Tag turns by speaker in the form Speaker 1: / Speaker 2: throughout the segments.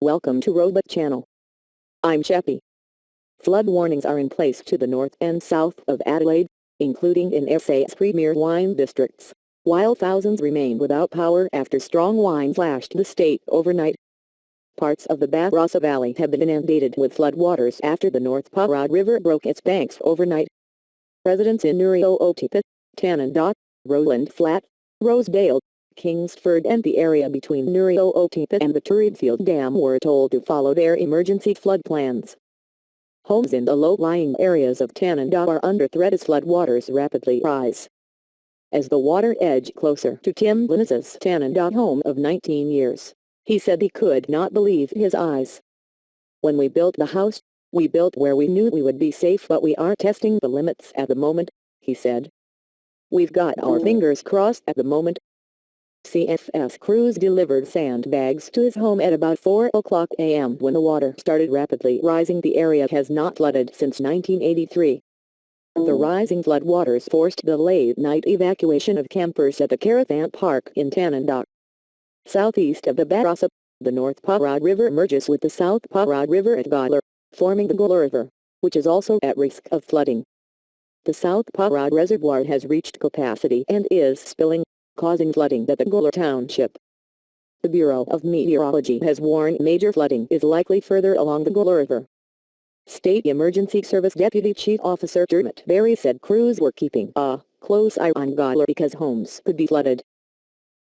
Speaker 1: Welcome to Rosedale channel. I'm Sheppy. Flood warnings are in place to the north and south of Adelaide, including in SA's premier wine districts, while thousands remain without power after strong winds lashed the state overnight. Parts of the Barossa Valley have been inundated with floodwaters after the Nuriootpa River broke its banks overnight. Residents in Nuriootpa, Tanunda, Rowland Flat, Rosedale, Kingsford and the area between Nuriootpa and the Turretfield Dam were told to follow their emergency flood plans. Homes in the low-lying areas of Tanunda are under threat as floodwaters rapidly rise. As the water edged closer to Tim Linus's Tanunda home of 19 years, he said he could not believe his eyes. "When we built the house, we built where we knew we would be safe, but we are testing the limits at the moment," he said. "We've got our fingers crossed at the moment." CFS crews delivered sandbags to his home at about 4 a.m. when the water started rapidly rising. The area has not flooded since 1983. The rising floodwaters forced the late-night evacuation of campers at the caravan park in Tanunda. Southeast of the Barossa, the Nuriootpa River merges with the South Pa River at Gawler, forming the Gawler River, which is also at risk of flooding. The South Pa Reservoir has reached capacity and is spilling, causing flooding at the Gawler Township. The Bureau of Meteorology has warned major flooding is likely further along the Gawler River. State Emergency Service Deputy Chief Officer Dermot Berry said crews were keeping a close eye on Gawler because homes could be flooded.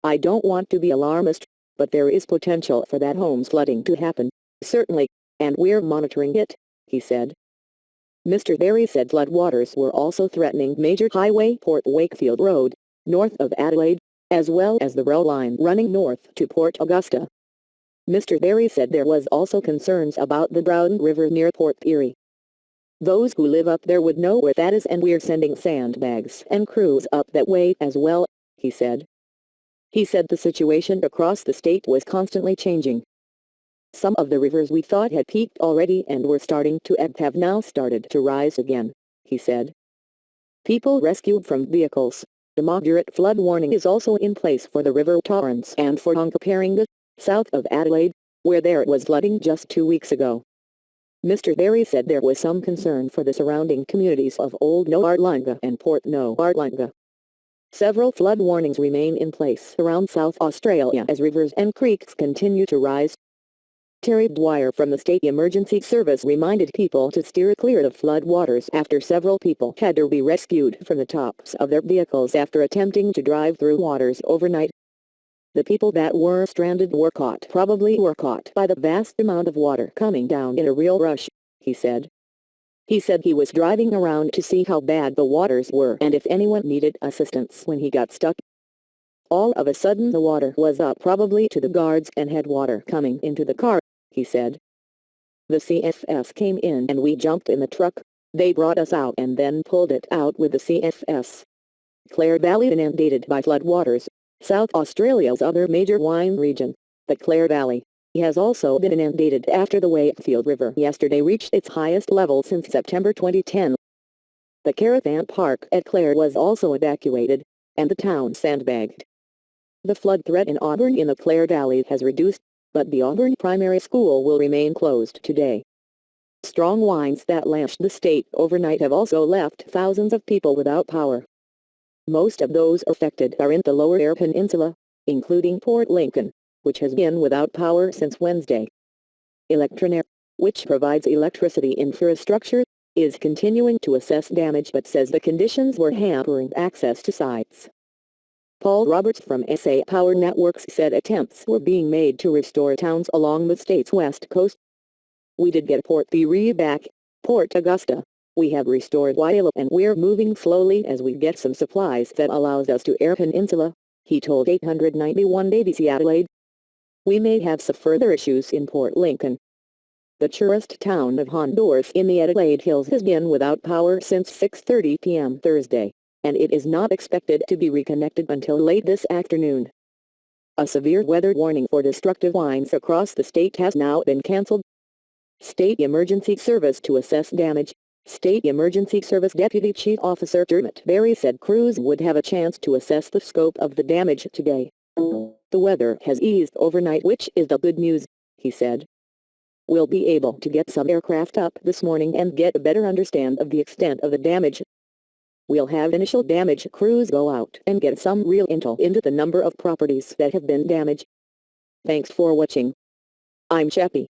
Speaker 1: "I don't want to be alarmist, but there is potential for that homes flooding to happen, certainly, and we're monitoring it," he said. Mr. Berry said floodwaters were also threatening major highway Port Wakefield Road, north of Adelaide, as well as the rail line running north to Port Augusta. Mr. Berry said there was also concerns about the Brown River near Port Pirie. "Those who live up there would know where that is, and we're sending sandbags and crews up that way as well," he said. He said the situation across the state was constantly changing. "Some of the rivers we thought had peaked already and were starting to ebb have now started to rise again," he said. People rescued from vehicles. The moderate flood warning is also in place for the River Torrens and for Onkaparinga, south of Adelaide, where there was flooding just 2 weeks ago. Mr. Berry said there was some concern for the surrounding communities of Old Nuriootpa and Port Nuriootpa. Several flood warnings remain in place around South Australia as rivers and creeks continue to rise. Terry Dwyer from the State Emergency Service reminded people to steer clear of flood waters after several people had to be rescued from the tops of their vehicles after attempting to drive through waters overnight. "The people that were stranded probably were caught by the vast amount of water coming down in a real rush," he said. He said he was driving around to see how bad the waters were and if anyone needed assistance when he got stuck. "All of a sudden the water was up probably to the guards and had water coming into the car," he said. "The CFS came in and we jumped in the truck. They brought us out and then pulled it out with the CFS." Clare Valley inundated by floodwaters. South Australia's other major wine region, the Clare Valley, has also been inundated after the Wakefield River yesterday reached its highest level since September 2010. The caravan park at Clare was also evacuated, and the town sandbagged. The flood threat in Auburn in the Clare Valley has reduced, but the Auburn Primary School will remain closed today. Strong winds that lashed the state overnight have also left thousands of people without power. Most of those affected are in the Lower Eyre Peninsula, including Port Lincoln, which has been without power since Wednesday. Electronair, which provides electricity infrastructure, is continuing to assess damage but says the conditions were hampering access to sites. Paul Roberts from SA Power Networks said attempts were being made to restore towns along the state's west coast. "We did get Port Pirie back, Port Augusta. We have restored Whyalla and we're moving slowly as we get some supplies that allows us to Eyre Peninsula," he told 891 ABC Adelaide. "We may have some further issues in Port Lincoln." The tourist town of Honduras in the Adelaide Hills has been without power since 6:30 p.m. Thursday, and it is not expected to be reconnected until late this afternoon. A severe weather warning for destructive winds across the state has now been cancelled. State Emergency Service to assess damage. State Emergency Service Deputy Chief Officer Dermot Berry said crews would have a chance to assess the scope of the damage today. "The weather has eased overnight, which is the good news," he said. We'll be able to get some aircraft up this morning and get a better understand of the extent of the damage. We'll have initial damage crews go out and get some real intel into the number of properties that have been damaged. Thanks for watching. I'm Chappie.